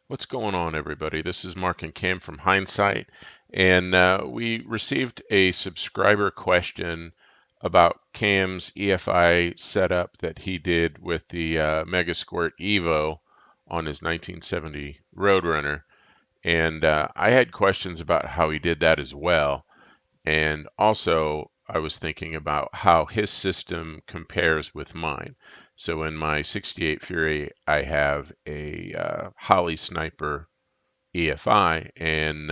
What's going on, everybody? This is Mark and Cam from Hindsight, and we received a subscriber question about Cam's EFI setup that he did with the Megasquirt Evo on his 1970 Roadrunner, and I had questions about how he did that as well, and also I was thinking about how his system compares with mine. So in my 68 Fury, I have a Holley Sniper EFI, and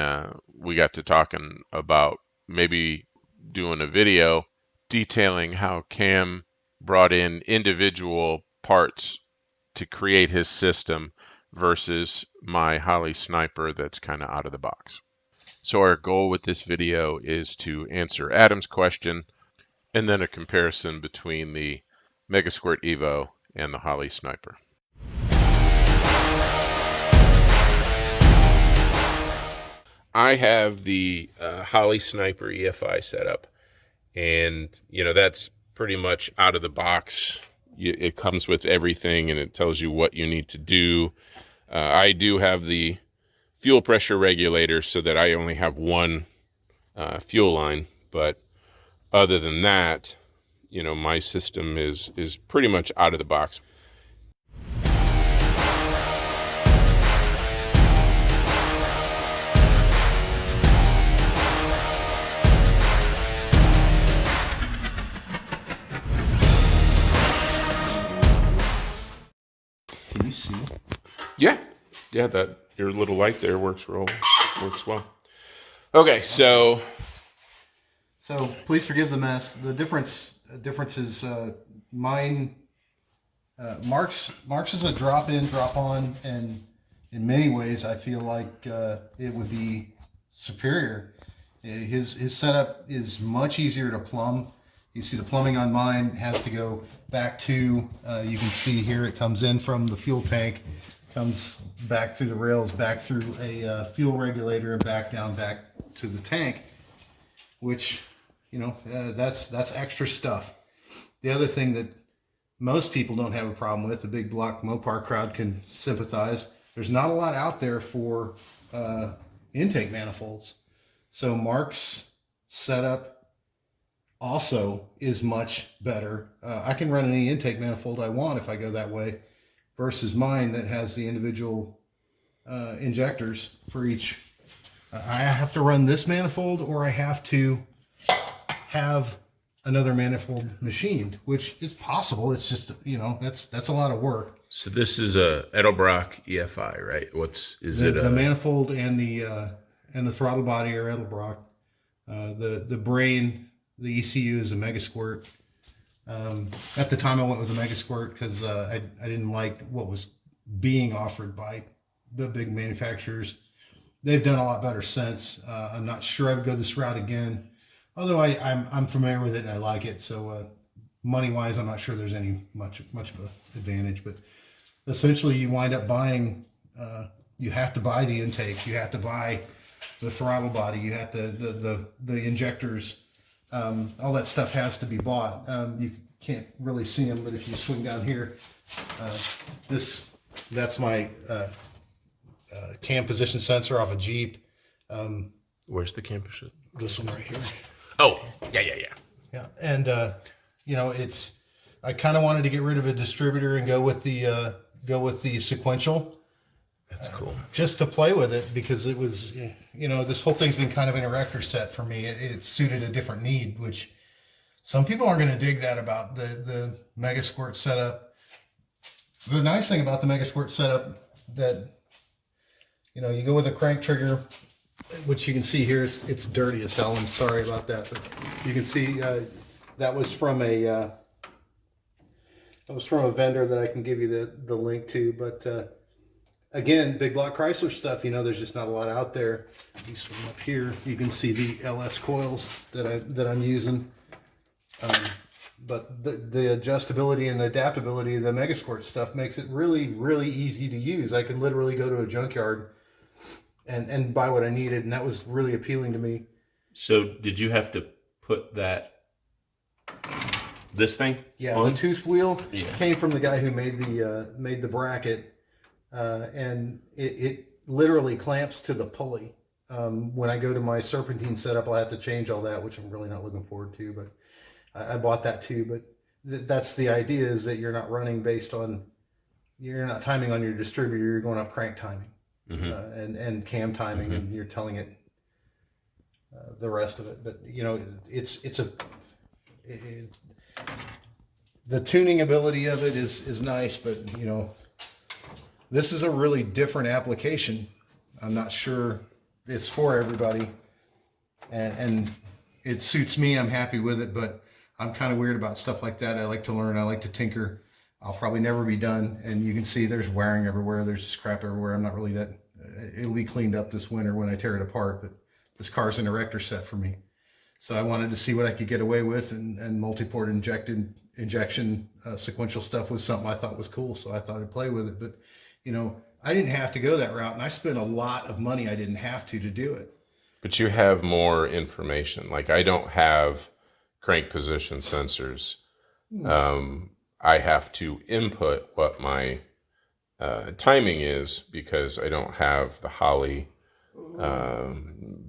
we got to talking about maybe doing a video detailing how Cam brought in individual parts to create his system versus my Holley Sniper that's kind of out of the box. So our goal with this video is to answer Adam's question and then a comparison between the Megasquirt Evo and the Holley Sniper. I have the Holley Sniper EFI setup, and that's pretty much out of the box. It comes with everything, and it tells you what you need to do. I do have the fuel pressure regulator so that I only have one fuel line, but other than that, my system is pretty much out of the box. Can you see? Yeah, that your little light there works well. Okay, so please forgive the mess. The difference is mine. Mark's is a drop in, drop on, and in many ways, I feel like it would be superior. His setup is much easier to plumb. You see the plumbing on mine has to go back to, you can see here it comes in from the fuel tank, comes back through the rails, back through a fuel regulator, and back down back to the tank, which, that's extra stuff. The other thing that most people don't have a problem with, the big block Mopar crowd can sympathize, there's not a lot out there for intake manifolds. So Mark's setup also is much better. I can run any intake manifold I want if I go that way, versus mine that has the individual injectors for each. I have to run this manifold, or I have to have another manifold machined, which is possible. It's just, that's a lot of work. So this is a Edelbrock EFI, right? The manifold and the throttle body are Edelbrock. The brain, the ECU is a Megasquirt. At the time I went with a Megasquirt because I didn't like what was being offered by the big manufacturers. They've done a lot better since. I'm not sure I would go this route again, although I'm familiar with it and I like it. So money wise, I'm not sure there's any much of an advantage. But essentially, you wind up buying. You have to buy the intake. You have to buy the throttle body. You have to the injectors. All that stuff has to be bought. You can't really see them, but if you swing down here, that's my cam position sensor off a Jeep. Where's the cam position? This one right here. Oh, yeah. Yeah, and I kind of wanted to get rid of a distributor and go with the sequential. That's cool. Just to play with it, because it was, this whole thing's been kind of an erector set for me. It suited a different need, which some people aren't going to dig that about the Megasquirt setup. The nice thing about the Megasquirt setup that, you go with a crank trigger, which you can see here, it's dirty as hell. I'm sorry about that, but you can see that was from a vendor that I can give you the link to, but again, big block Chrysler stuff, there's just not a lot out there. You swing up here, you can see the LS coils that I'm using. But the adjustability and the adaptability of the Megasquirt stuff makes it really, really easy to use. I can literally go to a junkyard and buy what I needed, and that was really appealing to me. So did you have to put this thing Yeah, on? the tooth wheel came from the guy who made the bracket. and it literally clamps to the pulley. When I go to my serpentine setup, I'll have to change all that, which I'm really not looking forward to, but I bought that too. But that's the idea, is that you're not running based on, you're not timing on your distributor, you're going off crank timing, and cam timing, and you're telling it the rest of it. But the tuning ability of it is nice, but this is a really different application. I'm not sure it's for everybody, and it suits me. I'm happy with it, but I'm kind of weird about stuff like that. I like to learn. I like to tinker. I'll probably never be done. And you can see there's wiring everywhere. There's just crap everywhere. I'm not really that. It'll be cleaned up this winter when I tear it apart. But this car's an erector set for me. So I wanted to see what I could get away with, and multi-port injection sequential stuff was something I thought was cool. So I thought I'd play with it. But I didn't have to go that route, and I spent a lot of money I didn't have to do it. But you have more information. Like, I don't have crank position sensors. I have to input what my timing is, because I don't have the Holley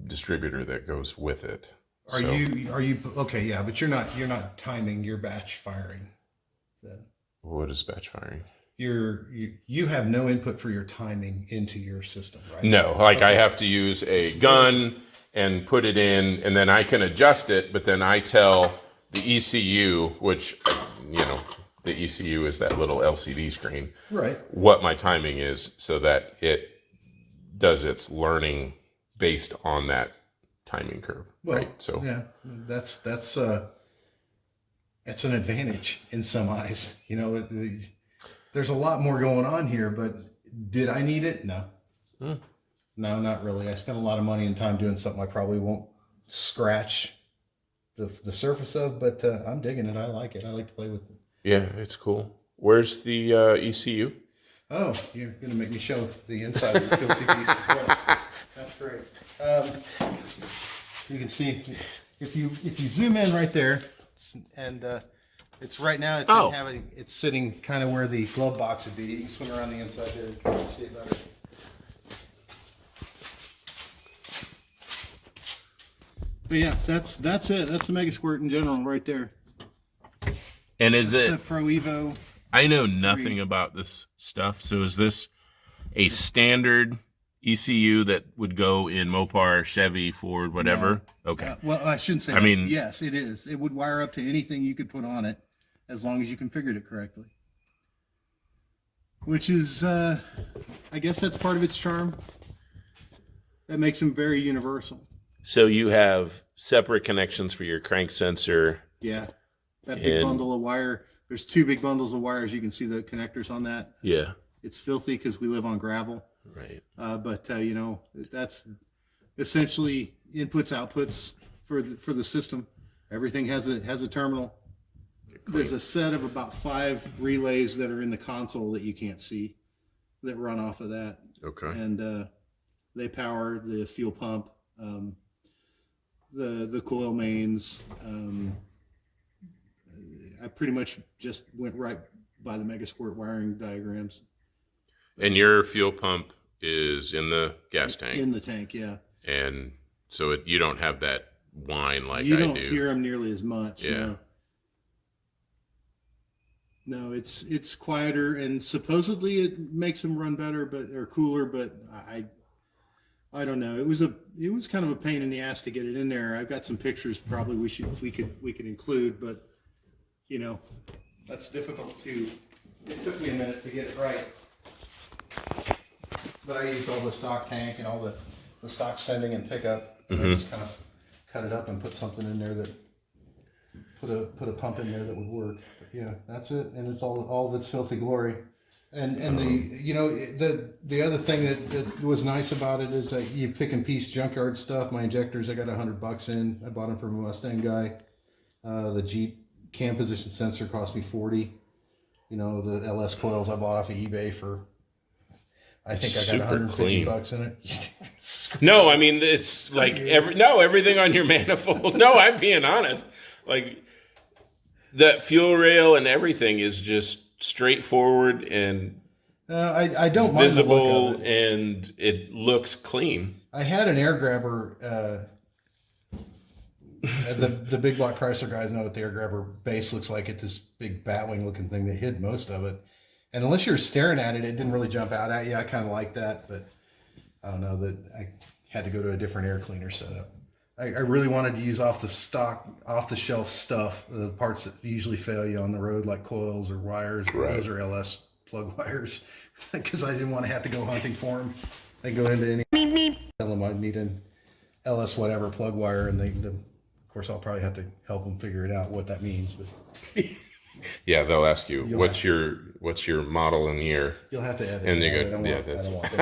distributor that goes with it. Are you okay? Yeah, but you're not timing your batch firing. Then what is batch firing? You have no input for your timing into your system, right? No, like, okay. I have to use a gun and put it in, and then I can adjust it, but then I tell the ECU, which, the ECU is that little LCD screen, right, what my timing is, so that it does its learning based on that timing curve, right? So yeah, that's an advantage in some eyes. There's a lot more going on here, but did I need it? No. No, not really. I spent a lot of money and time doing something I probably won't scratch the surface of, but I'm digging it. I like it. I like to play with it. Yeah, it's cool. Where's the ECU? Oh, you're going to make me show the inside of the filthy beast as well. That's great. You can see, if you zoom in right there, and it's right now, it's sitting kind of where the glove box would be. You can swing around the inside there and kind of see it better. But yeah, that's it. That's the Mega Squirt in general right there. And is that's it the Pro Evo? I know nothing about this stuff. So is this a standard ECU that would go in Mopar, Chevy, Ford, whatever? No. Okay. Well, I shouldn't say. Yes, it is. It would wire up to anything you could put on it, as long as you configured it correctly. Which is, I guess that's part of its charm. That makes them very universal. So you have separate connections for your crank sensor. Yeah. That big bundle of wire. There's two big bundles of wires. You can see the connectors on that. Yeah. It's filthy because we live on gravel. Right. But that's essentially inputs, outputs for the system. Everything has a terminal. There's a set of about 5 relays that are in the console that you can't see, that run off of that. Okay. And they power the fuel pump, the coil mains. I pretty much just went right by the Mega Squirt wiring diagrams. And your fuel pump is in the gas tank? In the tank, yeah. And so you don't have that whine like I do. You don't hear them nearly as much. Yeah. No, it's quieter, and supposedly it makes them run better, or cooler. But I don't know. It was kind of a pain in the ass to get it in there. I've got some pictures. Probably we could include, but that's difficult too. It took me a minute to get it right. But I used all the stock tank and all the stock sending and pickup. I just kind of cut it up and put something in there that put a pump in there that would work. But yeah, that's it, and it's all of its filthy glory. And the other thing that was nice about it is that you pick and piece junkyard stuff. My injectors, I got $100 in. I bought them from a Mustang guy. The Jeep cam position sensor cost me $40. The LS coils I bought off of eBay for, I think I got $150 in it. No, I mean, it's like everything on your manifold. No, I'm being honest. Like, that fuel rail and everything is just straightforward, and I don't mind the look visible of it. and it looks clean. I had an air grabber. The big block Chrysler guys know what the air grabber base looks like. It's this big batwing looking thing that hid most of it. And unless you're staring at it, it didn't really jump out at you. I kind of like that, but I don't know that I had to go to a different air cleaner setup. I really wanted to use off the shelf stuff, the parts that usually fail you on the road, like coils or wires. Right. Those are LS plug wires, because I didn't want to have to go hunting for them. I go into any, tell them I need an LS whatever plug wire, and of course I'll probably have to help them figure it out what that means. But Yeah, they'll ask you what's your model and year. you'll have to edit. And that. you I go, don't yeah, want, that's. I don't want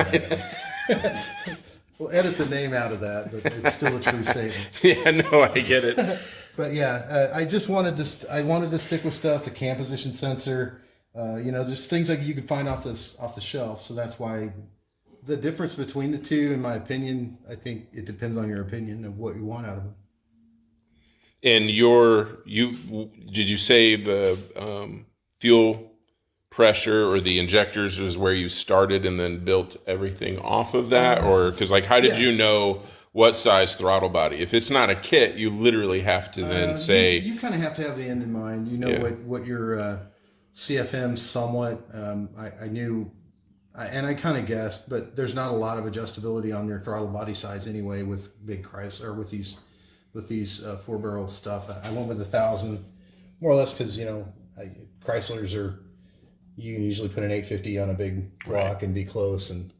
that. We'll edit the name out of that, but it's still a true statement. Yeah, no, I get it. But yeah, I just wanted to. I wanted to stick with stuff, the cam position sensor, just things like you can find off the shelf. So that's why the difference between the two, in my opinion, I think it depends on your opinion of what you want out of them. And did you say the fuel pressure or the injectors is where you started and then built everything off of that? Or because how did you know what size throttle body? If it's not a kit, you literally have to then say. You kind of have to have the end in mind. You know what your CFM somewhat. I knew, and I kind of guessed, but there's not a lot of adjustability on your throttle body size anyway with big Chrysler or with these 4-barrel stuff. I went with 1,000, more or less, because Chryslers are. You can usually put an 850 on a big block and be close, and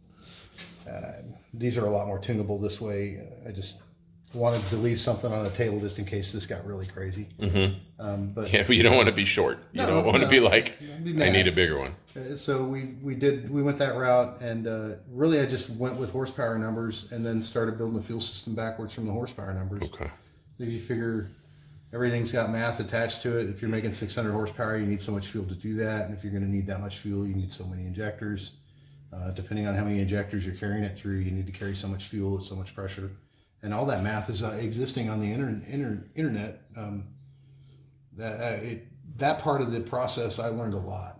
these are a lot more tunable this way. I just wanted to leave something on the table just in case this got really crazy. Mm-hmm. But you don't want to be short. You don't want to be like, I need a bigger one. So we went that route, and really I just went with horsepower numbers and then started building the fuel system backwards from the horsepower numbers. Okay. If you figure everything's got math attached to it. If you're making 600 horsepower, you need so much fuel to do that. And if you're going to need that much fuel, you need so many injectors. Depending on how many injectors you're carrying it through, you need to carry so much fuel at so much pressure. And all that math is existing on the internet. That part of the process, I learned a lot.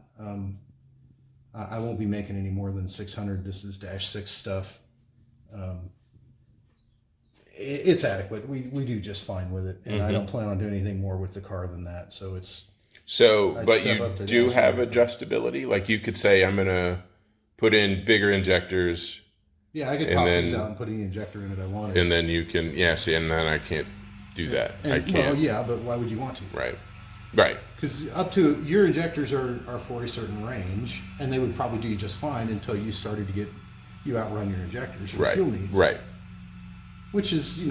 I won't be making any more than 600. This is -6 stuff. It's adequate. We do just fine with it, and I don't plan on doing anything more with the car than that. So it's but you do have adjustability. Like you could say, I'm gonna put in bigger injectors. Yeah, I could pop these out and put any injector in it I wanted. And then you can, and then I can't do that. I can't. Well, yeah, but why would you want to? Right. Because up to your injectors are for a certain range, and they would probably do you just fine until you started to you outrun your injectors for fuel needs. Right. Which is,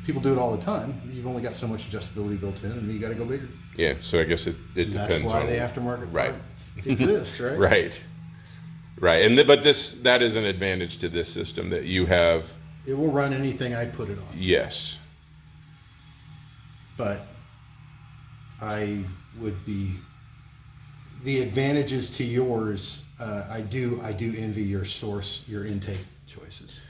people do it all the time. You've only got so much adjustability built in, and you got to go bigger. Yeah, so I guess it depends on. That's why the aftermarket parts exists, right? Right. And but that is an advantage to this system that you have. It will run anything I put it on. Yes. But I would be the advantages to yours. I do envy your intake choices.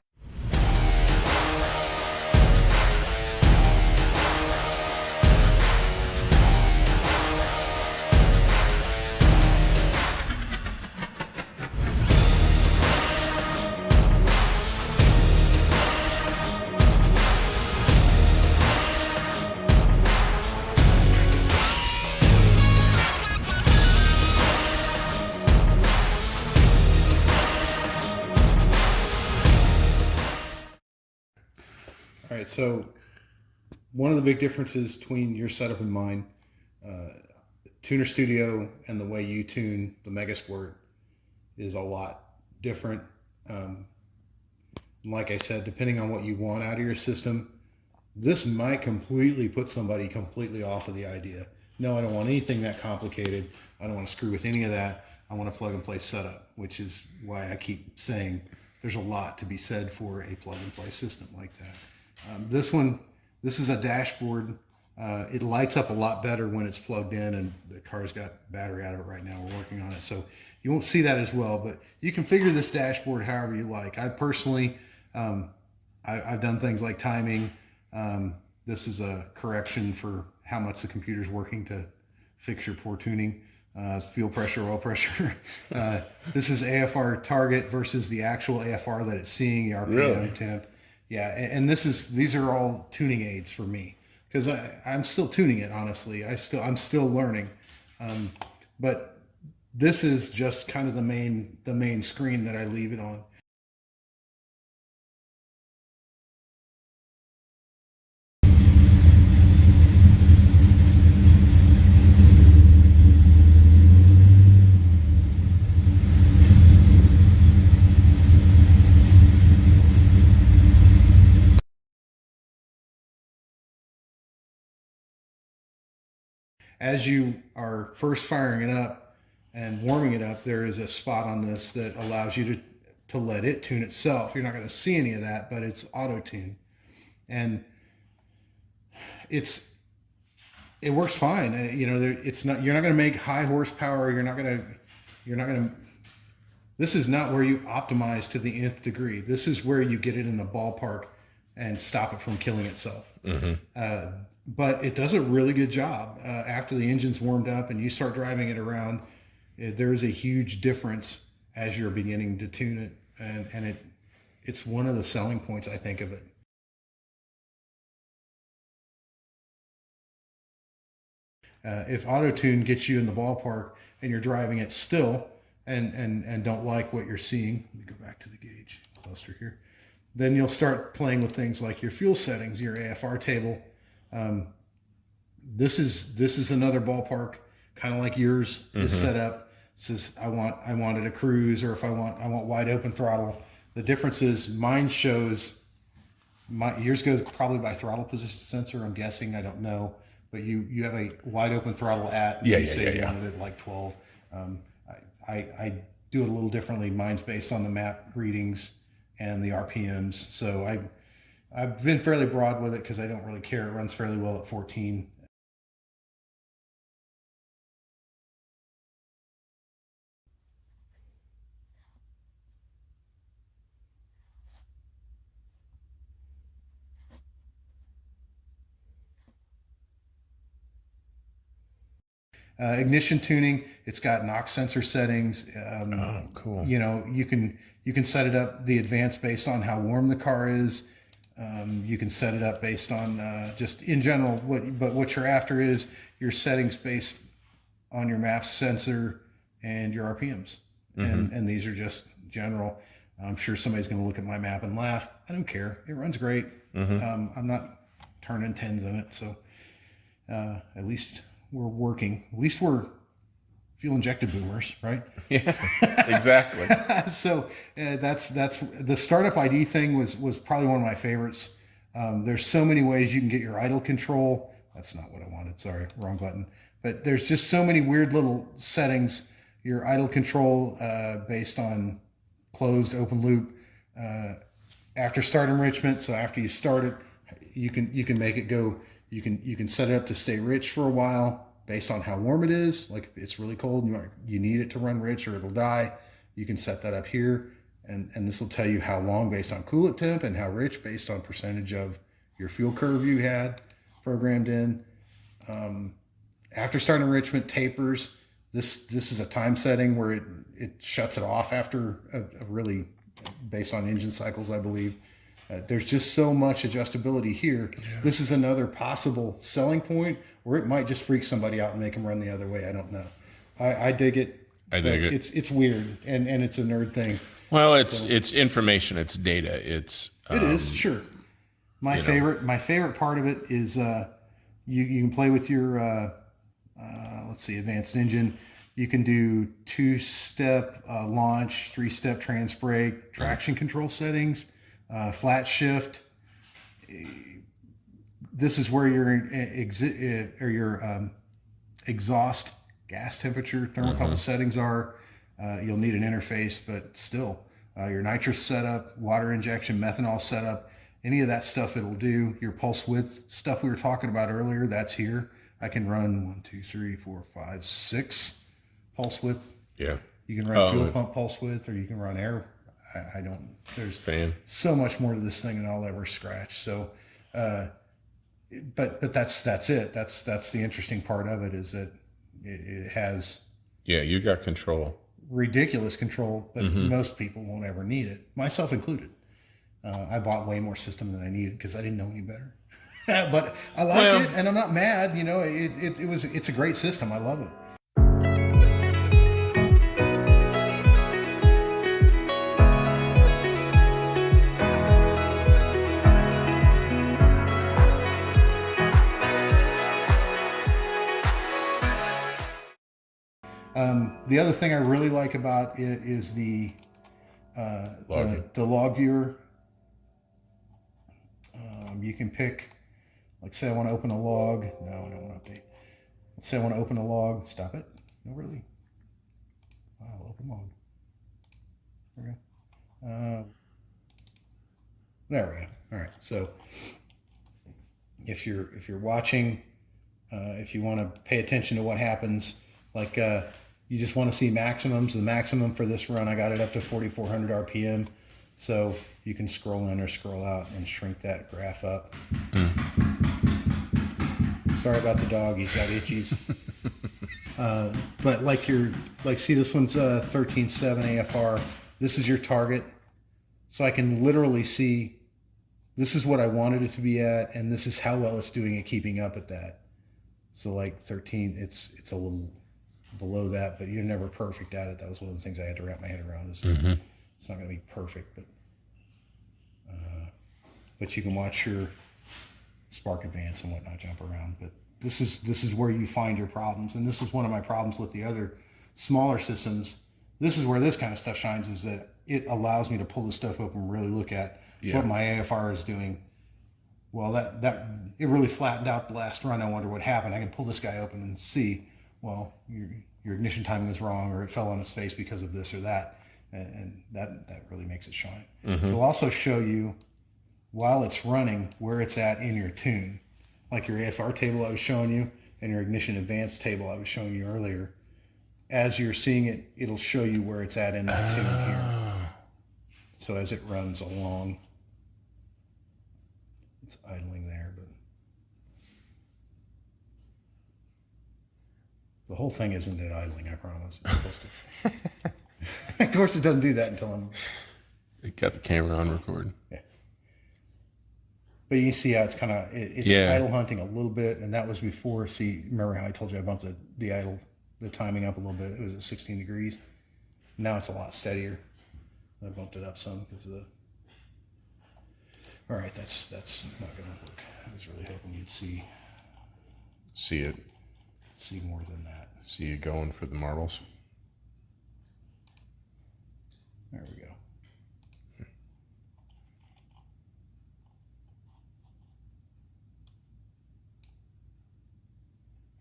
All right, so one of the big differences between your setup and mine, Tuner Studio and the way you tune the Mega Squirt is a lot different. Like I said, depending on what you want out of your system, this might completely put somebody completely off of the idea. No, I don't want anything that complicated. I don't want to screw with any of that. I want a plug and play setup, which is why I keep saying there's a lot to be said for a plug and play system like that. This is a dashboard. It lights up a lot better when it's plugged in, and the car's got battery out of it right now. We're working on it, so you won't see that as well, but you configure this dashboard however you like. I personally, I've done things like timing. This is a correction for how much the computer's working to fix your poor tuning. fuel pressure, oil pressure. This is AFR target versus the actual AFR that it's seeing, the RPM, Really? temp. Yeah, and these are all tuning aids for me because I'm still tuning it. Honestly, I'm still learning, but this is just kind of the main screen that I leave it on. As you are first firing it up and warming it up, there is a spot on this that allows you to let it tune itself. You're not going to see any of that, but it's auto tune, and it's it works fine. You know, it's not you're not going to make high horsepower. You're not going to. This is not where you optimize to the nth degree. This is where you get it in the ballpark and stop it from killing itself. But it does a really good job after the engine's warmed up and you start driving it around. There is a huge difference as you're beginning to tune it, and it's one of the selling points I think of it. If auto tune gets you in the ballpark and you're driving it still and don't like what you're seeing, let me go back to the gauge cluster here. Then you'll start playing with things like your fuel settings, your AFR table. This is another ballpark, kind of like yours is set up. Says I wanted a cruise, or if I want wide open throttle. The difference is mine shows yours goes probably by throttle position sensor. I'm guessing, I don't know, but you have a wide open throttle at. And you say you wanted it like 12. I do it a little differently. Mine's based on the map readings and the RPMs. So I've been fairly broad with it because I don't really care. It runs fairly well at 14. Ignition tuning, it's got NOx sensor settings. Oh, cool. You know, you can set it up the advanced based on how warm the car is. You can set it up based on just in general. What you're after is your settings based on your map sensor and your RPMs. And these are just general. I'm sure somebody's going to look at my map and laugh. I don't care. It runs great. I'm not turning tens in it, so at least we're working. At least we're fuel injected boomers, right? Yeah, exactly. So that's the startup ID thing was probably one of my favorites. There's so many ways you can get your idle control. That's not what I wanted. Sorry, wrong button. But there's just so many weird little settings. Your idle control based on closed, open loop. After start enrichment, so after you start it, you can make it go. You can set it up to stay rich for a while based on how warm it is. Like if it's really cold, you need it to run rich or it'll die. You can set that up here, and this will tell you how long based on coolant temp and how rich based on percentage of your fuel curve you had programmed in. After start enrichment tapers. This is a time setting where it shuts it off after a really based on engine cycles, I believe. There's just so much adjustability here. Yeah. This is another possible selling point, or it might just freak somebody out and make them run the other way. I don't know. I dig it. I dig it. It's weird, and it's a nerd thing. Well, it's information, it's data. It is sure. My favorite part of it is you can play with your let's see, advanced engine. You can do 2-step launch, 3-step trans brake, traction control settings. Flat shift. This is where your exhaust gas temperature, thermocouple settings are. You'll need an interface, but still, your nitrous setup, water injection, methanol setup, any of that stuff it'll do. Your pulse width stuff we were talking about earlier, that's here. I can run 1, 2, 3, 4, 5, 6 pulse width. Yeah. You can run fuel pump pulse width, or you can run air. I don't. There's so much more to this thing than I'll ever scratch. So, but that's it. That's the interesting part of it is that it has Yeah, you got control. Ridiculous control, but most people won't ever need it, myself included. I bought way more system than I needed because I didn't know any better. But I like Well, it, and I'm not mad. You know, it's a great system. I love it. The other thing I really like about it is the log viewer. You can pick, like, say I want to open a log. No, I don't want to update. Let's say I want to open a log. Stop it. No, really. Wow, open log. Okay. There we go. All right. So if you're watching, if you want to pay attention to what happens, like you just want to see maximums. The maximum for this run, I got it up to 4,400 RPM. So you can scroll in or scroll out and shrink that graph up. Sorry about the dog. He's got itchies. But see, this one's 13.7 AFR. This is your target. So I can literally see this is what I wanted it to be at, and this is how well it's doing at keeping up at that. So like 13, it's a little below that, but you're never perfect at it. That was one of the things I had to wrap my head around. It's not going to be perfect, but you can watch your spark advance and whatnot jump around. But this is where you find your problems, and this is one of my problems with the other smaller systems. This is where this kind of stuff shines, is that it allows me to pull this stuff up and really look at what my AFR is doing. Well, that it really flattened out the last run. I wonder what happened. I can pull this guy open and see, well, your ignition timing is wrong, or it fell on its face because of this or that, and that really makes it shine. It'll also show you, while it's running, where it's at in your tune. Like your AFR table I was showing you, and your ignition advance table I was showing you earlier. As you're seeing it, it'll show you where it's at in that tune here. So as it runs along, it's idling there, but the whole thing isn't at idling, I promise. It's supposed to. Of course, it doesn't do that until I'm. It got the camera on record. Yeah. But you see how it's kind of idle hunting a little bit, and that was before. See, remember how I told you I bumped the timing up a little bit? It was at 16 degrees. Now it's a lot steadier. I bumped it up some because of the. All right, that's not going to work. I was really hoping you'd see more than that. See you going for the marbles. There we go.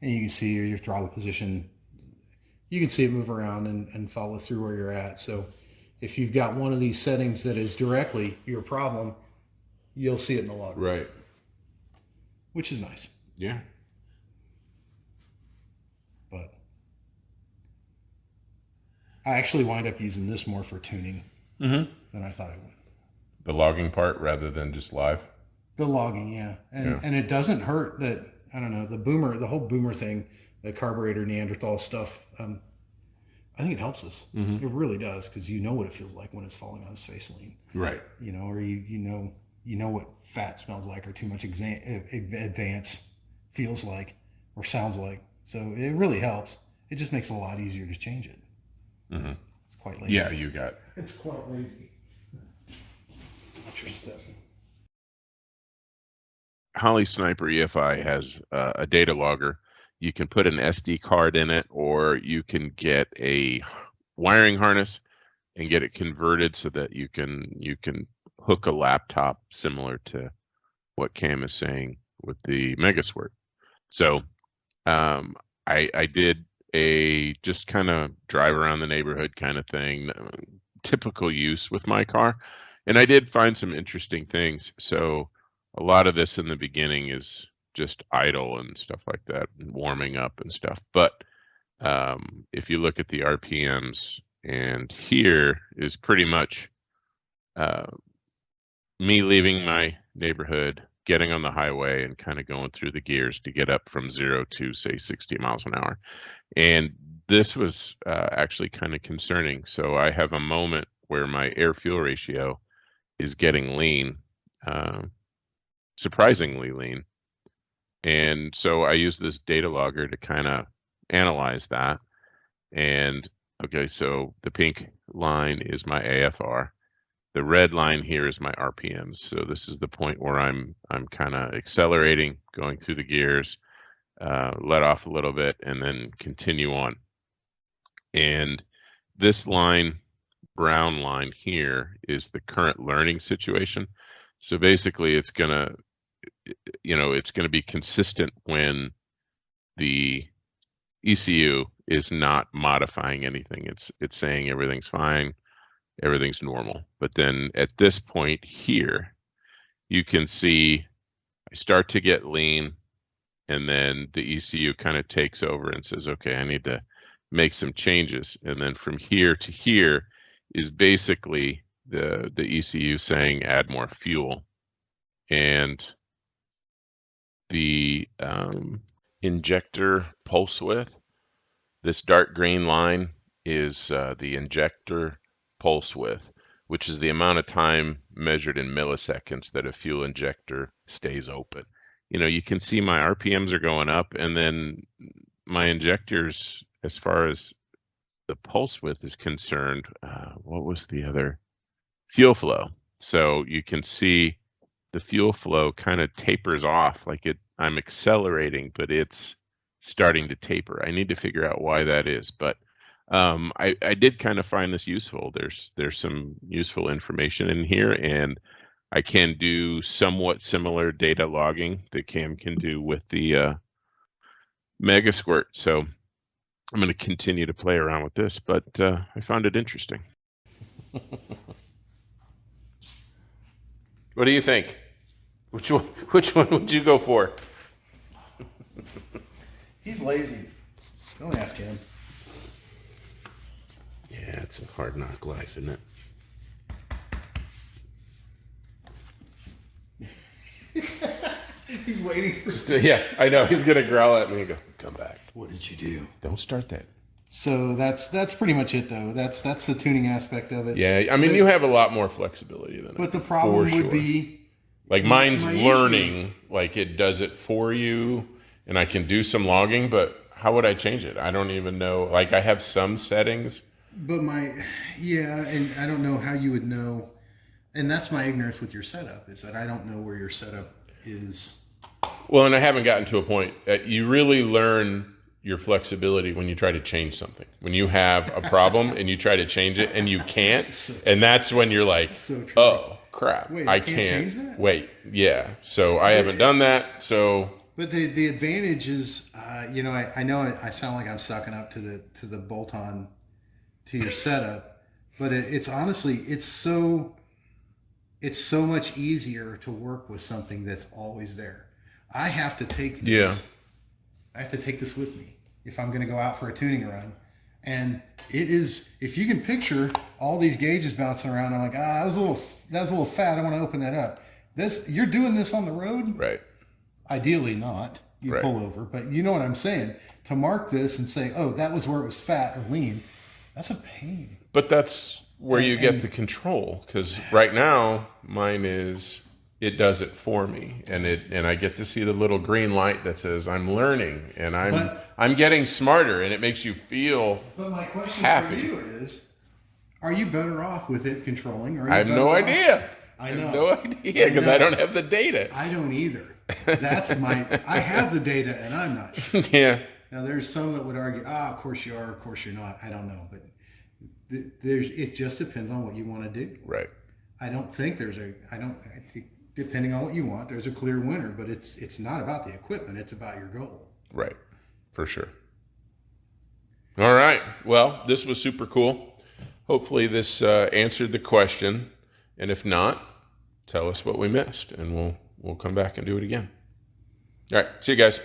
And you can see your throttle position. You can see it move around and follow through where you're at. So if you've got one of these settings that is directly your problem, you'll see it in the log. Right. Which is nice. Yeah. But I actually wind up using this more for tuning than I thought I would. The logging part rather than just live? The logging, yeah. And it doesn't hurt that, I don't know, the whole boomer thing, the carburetor Neanderthal stuff, I think it helps us. It really does, because you know what it feels like when it's falling on its face lean. Right. You know, or you know what fat smells like, or too much advance feels like, or sounds like. So it really helps. It just makes it a lot easier to change it. It's quite lazy. Yeah, you got. It's quite lazy. Watch your step. Holley Sniper EFI has a data logger. You can put an SD card in it, or you can get a wiring harness and get it converted so that you can hook a laptop, similar to what Cam is saying with the Megasquirt. So I did a just kind of drive around the neighborhood kind of thing, typical use with my car, and I did find some interesting things. So a lot of this in the beginning is just idle and stuff like that, and warming up and stuff. But if you look at the RPMs, and here is pretty much me leaving my neighborhood, getting on the highway, and kind of going through the gears to get up from 0 to, say, 60 miles an hour. And this was actually kind of concerning. So I have a moment where my air-fuel ratio is getting lean, uh, surprisingly lean. And so I use this data logger to kind of analyze that. And okay, so the pink line is my AFR. The red line here is my RPMs. So this is the point where I'm kind of accelerating, going through the gears, let off a little bit, and then continue on. And this line, brown line here, is the current learning situation. So basically, it's gonna be consistent when the ECU is not modifying anything. It's saying everything's fine, everything's normal. But then at this point here, you can see I start to get lean, and then the ECU kind of takes over and says, okay, I need to make some changes. And then from here to here is basically the ECU saying add more fuel. And the injector pulse width, this dark green line is the injector pulse width, which is the amount of time measured in milliseconds that a fuel injector stays open. You can see my RPMs are going up, and then my injectors, as far as the pulse width is concerned, what was the other? Fuel flow. So you can see the fuel flow kind of tapers off, like I'm accelerating, but it's starting to taper. I need to figure out why that is, but I did kind of find this useful. There's some useful information in here, and I can do somewhat similar data logging that Cam can do with the Mega Squirt. So I'm going to continue to play around with this, but I found it interesting. What do you think? Which one would you go for? He's lazy. Don't ask him. Yeah, it's a hard knock life, isn't it? He's waiting. Yeah, I know. He's gonna growl at me and go, "Come back." What did you do? Don't start that. So that's pretty much it, though. That's the tuning aspect of it. Yeah, I mean, you have a lot more flexibility than. But the problem would be, like, mine's my learning, issue. like it does it for you, and I can do some logging. But how would I change it? I don't even know. Like, I have some settings. But and I don't know how you would know. And that's my ignorance with your setup, is that I don't know where your setup is. Well, and I haven't gotten to a point that you really learn your flexibility when you try to change something. When you have a problem and you try to change it and you can't, and that's when you're like, oh crap, Wait, I can't change that? Wait, yeah. So I haven't done that. So, but the advantage is, I know I sound like I'm sucking up to the bolt-on to your setup, but it's honestly, it's so much easier to work with something that's always there. I have to take this. Yeah. I have to take this with me if I'm going to go out for a tuning run. And it is, if you can picture all these gauges bouncing around, I'm like, that was a little fat. I want to open that up. You're doing this on the road, right? Ideally not. You pull over, but you know what I'm saying. To mark this and say, oh, that was where it was fat or lean. That's a pain. But that's where you get the control, because right now mine is, it does it for me, and I get to see the little green light that says I'm learning and I'm getting smarter, and it makes you feel. But my question happy. for you is, are you better off with it controlling? Or I have no idea. I know. have no idea, because I don't have the data. I don't either. I have the data and I'm not sure. Yeah. Now there's some that would argue, of course you are, of course you're not. I don't know, but it just depends on what you want to do. Right. I think depending on what you want, there's a clear winner, but it's not about the equipment, it's about your goal. Right. For sure. All right. Well, this was super cool. Hopefully this answered the question, and if not, tell us what we missed, and we'll come back and do it again. All right. See you guys.